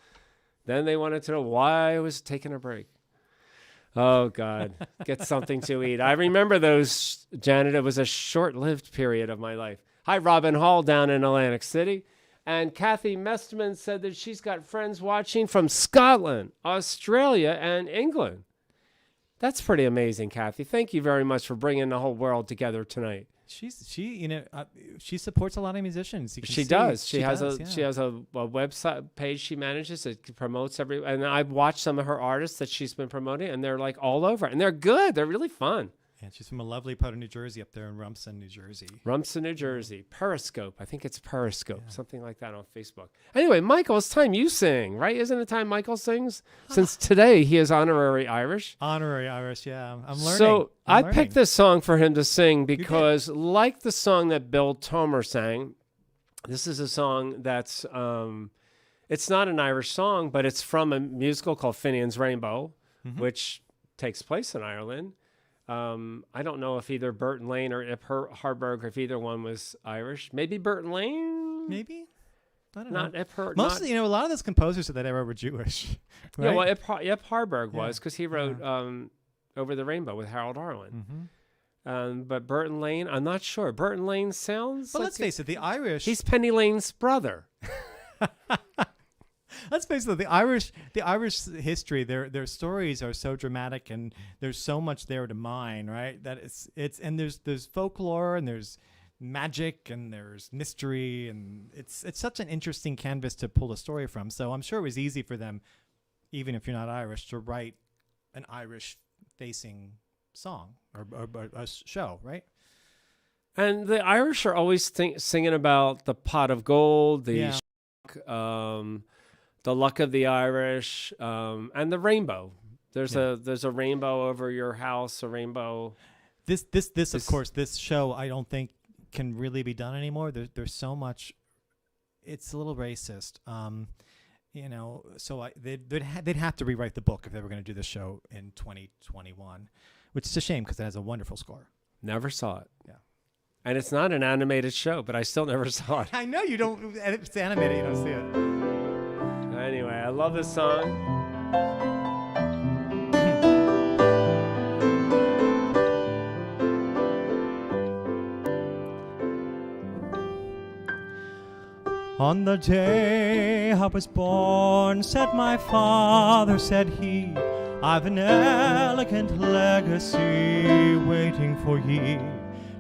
Then they wanted to know why I was taking a break. Oh, God. Get something to eat. I remember those, Janet. It was a short-lived period of my life. Hi, Robin Hall down in Atlantic City. And Kathy Mestman said that she's got friends watching from Scotland, Australia, and England. That's pretty amazing, Kathy. Thank you very much for bringing the whole world together tonight. She supports a lot of musicians. She does. She has a website page she manages that promotes and I've watched some of her artists that she's been promoting, and they're like all over, and they're good. They're really fun. And she's from a lovely part of New Jersey, up there in Rumson, New Jersey. Rumson, New Jersey. Periscope. I think it's Periscope, something like that on Facebook. Anyway, Michael, it's time you sing, right? Isn't it time Michael sings? Since today he is honorary Irish. Honorary Irish, yeah. I'm learning. So I picked this song for him to sing because, like the song that Bill Tomer sang, this is a song that's, it's not an Irish song, but it's from a musical called Finian's Rainbow, which takes place in Ireland. I don't know if either Burton Lane or Ip Harburg, if either one was Irish. Maybe Burton Lane? Maybe? I don't know. Mostly, a lot of those composers of that era were Jewish. Right? Yeah, well, Ip Harburg was, because he wrote Over the Rainbow with Harold Arlen. But Burton Lane, I'm not sure. Burton Lane sounds But let's face it, the Irish... He's Penny Lane's brother. Let's face it, the Irish history, their stories are so dramatic, and there's so much there to mine, right? That it's and there's folklore, and there's magic, and there's mystery, and it's such an interesting canvas to pull a story from. So I'm sure it was easy for them, even if you're not Irish, to write an Irish facing song or a show, right? And the Irish are always singing about the pot of gold, the luck of the Irish, and the rainbow. There's a rainbow over your house, a rainbow. This of course, this show I don't think can really be done anymore. There's so much. It's a little racist, So they'd have to rewrite the book if they were going to do the show in 2021, which is a shame because it has a wonderful score. Never saw it. Yeah. And it's not an animated show, but I still never saw it. I know you don't. It's animated, you don't see it. Anyway, I love this song. On the day I was born, said my father, said he, I've an elegant legacy waiting for ye.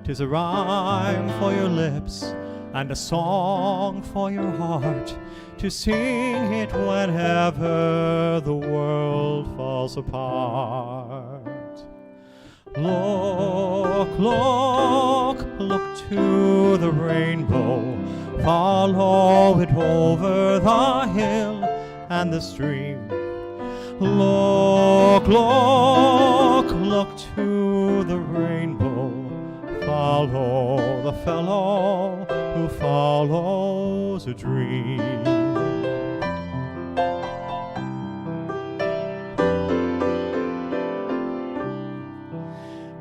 'Tis a rhyme for your lips and a song for your heart, to sing it whenever the world falls apart. Look, look, look to the rainbow, follow it over the hill and the stream. Look, look, look to the rainbow, follow the fellow who follows a dream.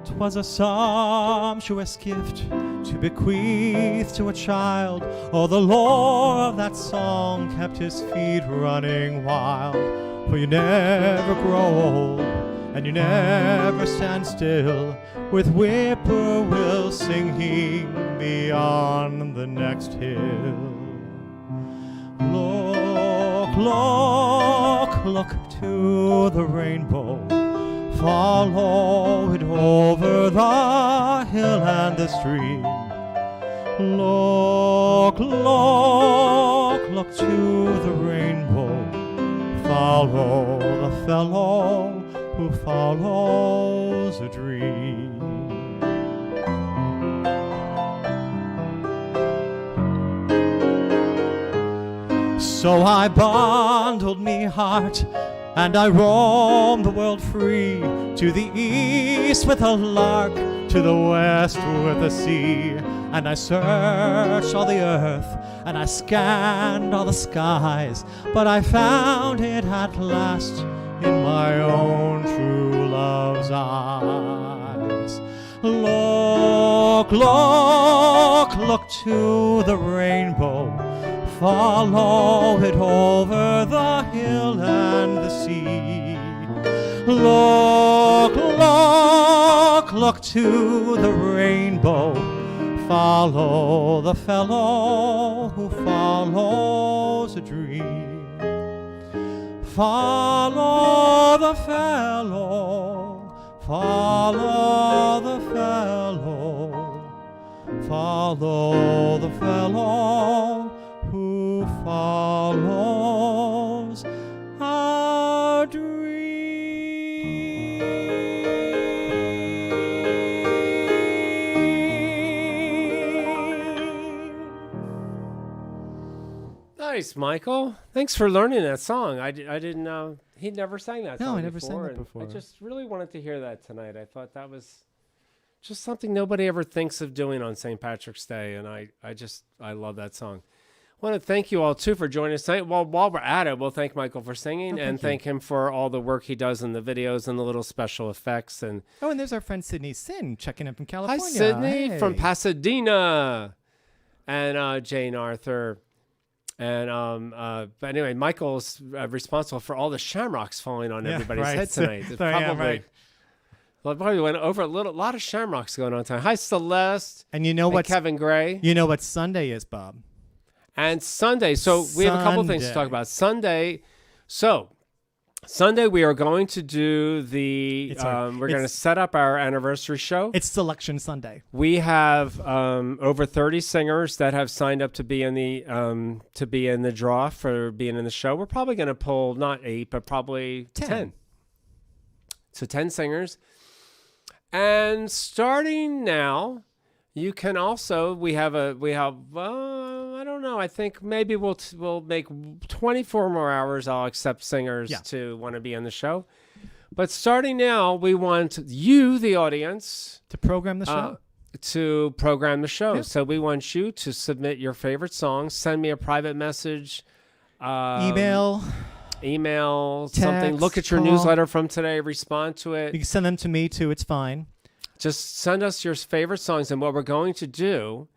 'Twas a sumptuous gift to bequeath to a child. Oh, the lore of that song kept his feet running wild. For you never grow old, and you never stand still, with whippoorwill singing beyond the next hill. Look, look, look to the rainbow. Follow it over the hill and the stream. Look, look, look to the rainbow. Follow the fellow who follows a dream. So I bundled me heart, and I roamed the world free, to the east with a lark, to the west with the sea. And I searched all the earth, and I scanned all the skies, but I found it at last in my own true love's eyes. Look, look, look to the rainbow. Follow it over the hill and the sea. Look, look, look to the rainbow. Follow the fellow who follows a dream. Follow the fellow, follow the fellow, follow the fellow who follows our dream. Nice, Michael. Thanks for learning that song. I didn't know he never sang that song. No, I never sang that and before. I just really wanted to hear that tonight. I thought that was just something nobody ever thinks of doing on St. Patrick's Day, and I love that song. I want to thank you all, too, for joining us tonight. Well, while we're at it, we'll thank Michael for singing and thank him for all the work he does in the videos and the little special effects. And there's our friend Sydney Sin checking in from California. hi, Sydney Hey. from Pasadena. And Jane Arthur. And but anyway, Michael's responsible for all the shamrocks falling on everybody's head tonight. It's probably went over a lot of shamrocks going on tonight. Hi, Celeste. And you know what? Kevin Gray. You know what Sunday is, Bob? And Sunday. So we have a couple of things to talk about. Sunday. So Sunday we are going to do the. We're going to set up our anniversary show. It's Selection Sunday. We have over 30 singers that have signed up to be in the draw for being in the show. We're probably going to pull not 8, but probably 10. So 10 singers. And starting now, you can also I don't know. I think maybe we'll make 24 more hours. I'll accept singers to want to be on the show. But starting now, we want you, the audience, to program the show. Yep. So we want you to submit your favorite songs. Send me a private message, email, text, something. Look at your call. newsletter from today. Respond to it. You can send them to me too. It's fine. Just send us your favorite songs, and what we're going to do.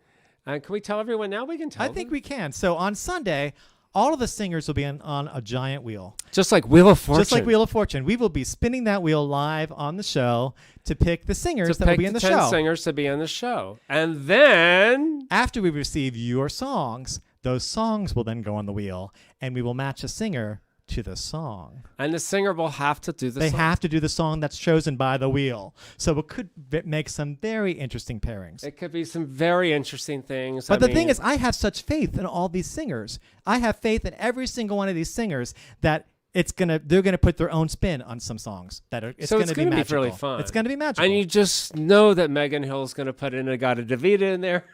And can we tell everyone now? We can tell. I think we can. So on Sunday, all of the singers will be on a giant wheel. Just like Wheel of Fortune. Just like Wheel of Fortune. We will be spinning that wheel live on the show to pick the singers that will be in the 10 show. singers to be in the show. And then after we receive your songs, those songs will then go on the wheel, and we will match a singer to the song. And the singer will have to do the They song. have to do the song that's chosen by the wheel. So it could make some very interesting pairings. It could be some very interesting things. But the thing is, I have such faith in all these singers. I have faith in every single one of these singers that they're gonna put their own spin on some songs it's gonna be magical. Really fun. It's gonna be magical. And you just know that Megan Hill's gonna put in a Agata Davida in there.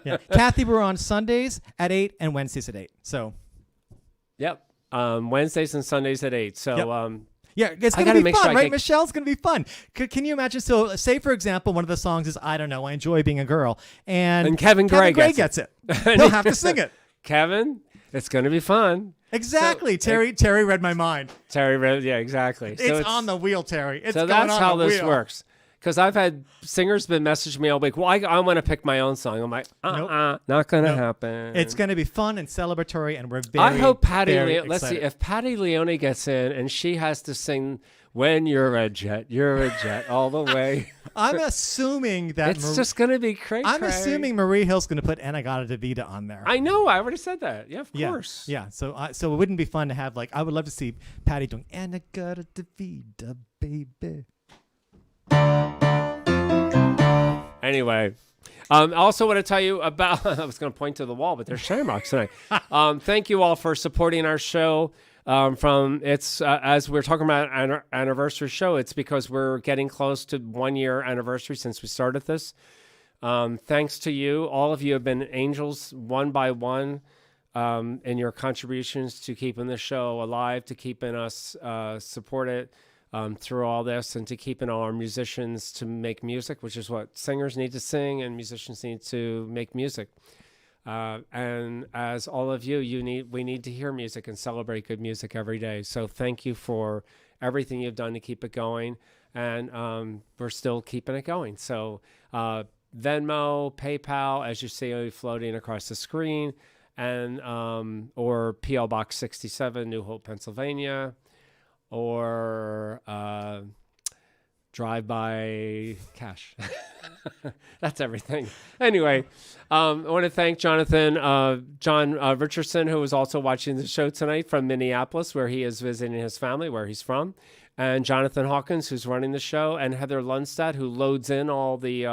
Yeah. Kathy, we're on Sundays at 8 and Wednesdays at 8. So yep. Wednesdays and Sundays at 8. So yep. Yeah, it's I going to gotta be make fun, sure I right, get- Michelle? It's going to be fun. Can you imagine? So, say, for example, one of the songs is, I don't know, I Enjoy Being a Girl. And Kevin Gray gets it. He'll have to sing it. Kevin, it's going to be fun. Exactly. Terry read my mind. Yeah, exactly. It's on the wheel, Terry. It's so going that's on how the this wheel. works. Because I've had singers been messaging me all week. Well, I want to pick my own song. I'm like, not going to happen. It's going to be fun and celebratory, and we're very, I hope Patty. very Let's see excited. if Patty Leone gets in and she has to sing "When You're a Jet" all the way. I'm assuming that It's just going to be crazy. I'm assuming Marie Hill's going to put "Anagata on there. I know. I already said that. Yeah, of Yeah, course. yeah. So it wouldn't be fun to have I would love to see Patty doing "Anagata, baby." Anyway, I also want to tell you about. I was going to point to the wall, but there's shamrocks tonight. Thank you all for supporting our show. As we're talking about an anniversary show, it's because we're getting close to 1 year anniversary since we started this. Thanks to you, all of you have been angels one by one in your contributions to keeping the show alive, to keeping us supported through all this, and to keeping all our musicians to make music, which is what singers need to sing and musicians need to make music. And as all of you, we need to hear music and celebrate good music every day. So thank you for everything you've done to keep it going. And we're still keeping it going. So Venmo, PayPal, as you see floating across the screen, and or P.O. Box 67, New Hope, Pennsylvania, or drive-by cash. That's everything. Anyway, I want to thank John Richardson, who was also watching the show tonight from Minneapolis, where he is visiting his family, where he's from, and Jonathan Hawkins, who's running the show, and Heather Lundstad, who loads in all the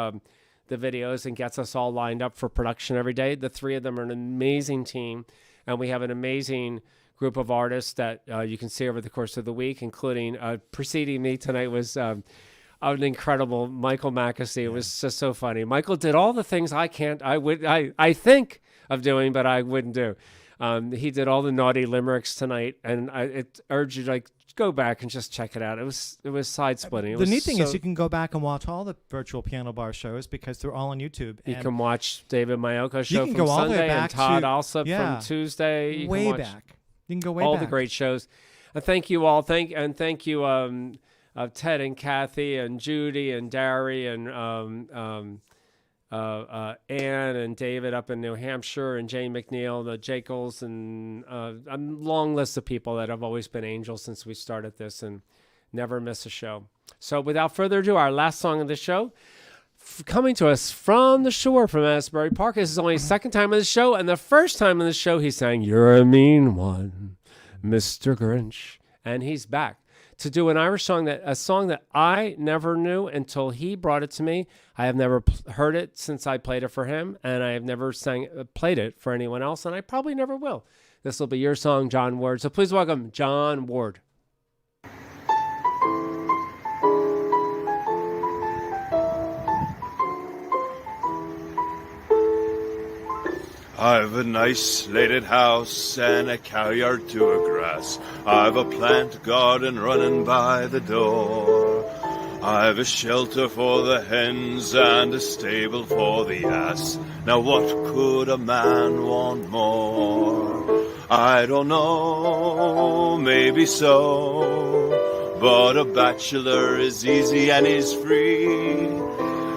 videos and gets us all lined up for production every day. The three of them are an amazing team, and we have an amazing group of artists that you can see over the course of the week, including preceding me tonight was an incredible Michael Mackesy. It was just so funny. Michael did all the things I think of doing, but I wouldn't do. He did all the naughty limericks tonight, and I urge you to go back and just check it out. It was side splitting. The neat thing is you can go back and watch all the virtual piano bar shows because they're all on YouTube. You can watch David Mayoko's show can from go all the way Sunday and back Todd to- Alsop from Tuesday. You way can watch back. You can go way all back. the great shows. And thank you all. Thank you Ted and Kathy and Judy and Derry and Ann and David up in New Hampshire and Jane McNeil, the Jekyls, and a long list of people that have always been angels since we started this and never miss a show. So without further ado, our last song of the show, coming to us from the shore from Asbury Park. This is only his second time on the show, and the first time on the show he sang "You're a Mean One, Mr. Grinch," and he's back to do an Irish song, a song that I never knew until he brought it to me. I have never heard it since I played it for him, and I have never played it for anyone else, and I probably never will. This will be your song, John Ward. So please welcome John Ward. I've a nice slated house and a cowyard to a grass. I've a plant garden running by the door. I've a shelter for the hens and a stable for the ass. Now what could a man want more? I don't know, maybe so, but a bachelor is easy and is free.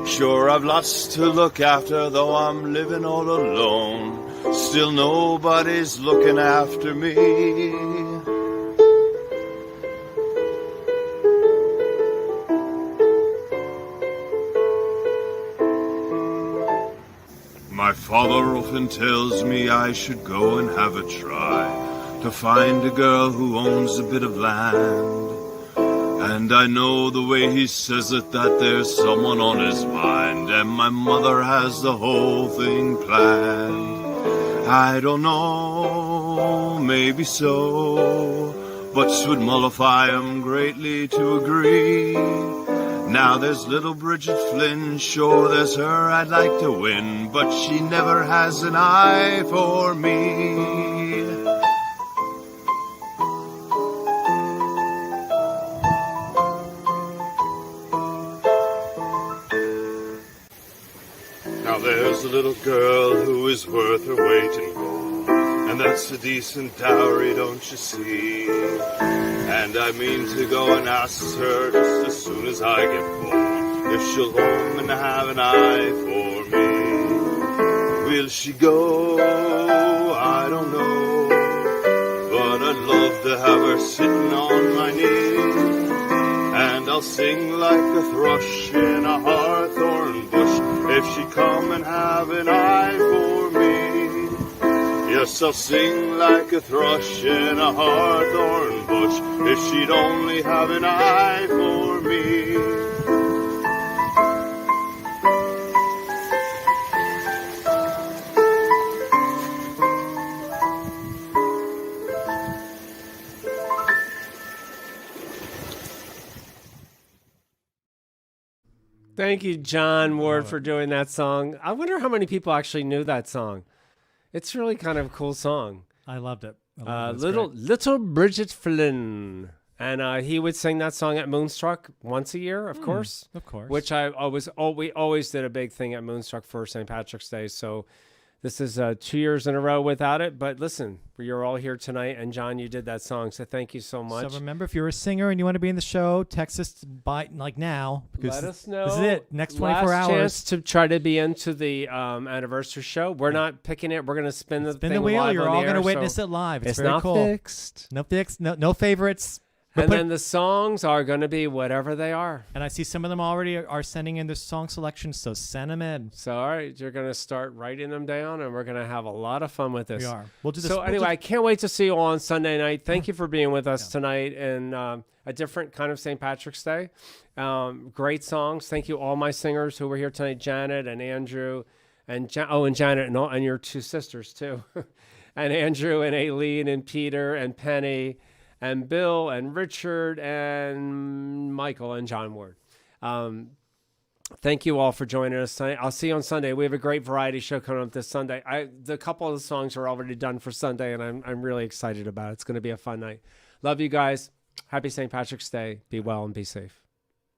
Sure, I've lots to look after, though I'm living all alone. Still nobody's looking after me. My father often tells me I should go and have a try to find a girl who owns a bit of land. And I know the way he says it that there's someone on his mind, and my mother has the whole thing planned. I don't know, maybe so, but 'twould mollify 'em greatly to agree. Now there's little Bridget Flynn, sure there's her I'd like to win, but she never has an eye for me. little girl who is worth her weight in gold. And that's a decent dowry, don't you see? And I mean to go and ask her just as soon as I get home, if she'll home and have an eye for me. Will she go? I don't know. But I'd love to have her sitting on my knee. And I'll sing like a thrush in a hawthorn bush if she come and have an eye for me. Yes, I'll sing like a thrush in a hawthorn bush if she'd only have an eye for me. Thank you, John Ward, for doing that song. I wonder how many people actually knew that song. It's really kind of a cool song. I loved it. Little Bridget Flynn. And he would sing that song at Moonstruck once a year, of course. Of course. Which we always did a big thing at Moonstruck for St. Patrick's Day. So this is 2 years in a row without it. But listen, you're all here tonight. And John, you did that song. So thank you so much. So remember, if you're a singer and you want to be in the show, text us by now. Because let us know. This is it. Next 24 Last hours. chance to try to be into the anniversary show. We're not picking it. We're going to spin the thing wheel. live You're on all the going to air, witness so it live. It's it's very not cool. fixed. No favorites. And then the songs are going to be whatever they are. And I see some of them already are sending in their song selections, so send them in. So, all right, you're going to start writing them down, and we're going to have a lot of fun with this. We are. We'll do this. So, anyway, I can't wait to see you all on Sunday night. Thank you for being with us tonight in a different kind of St. Patrick's Day. Great songs. Thank you, all my singers who were here tonight, Janet and Andrew, and Janet and your two sisters, too. And Andrew and Aileen and Peter and Penny and Bill and Richard and Michael and John Ward. Thank you all for joining us tonight. I'll see you on Sunday. We have a great variety show coming up this Sunday. The couple of the songs are already done for Sunday, and I'm really excited about it. It's going to be a fun night. Love you guys. Happy St. Patrick's Day. Be well and be safe.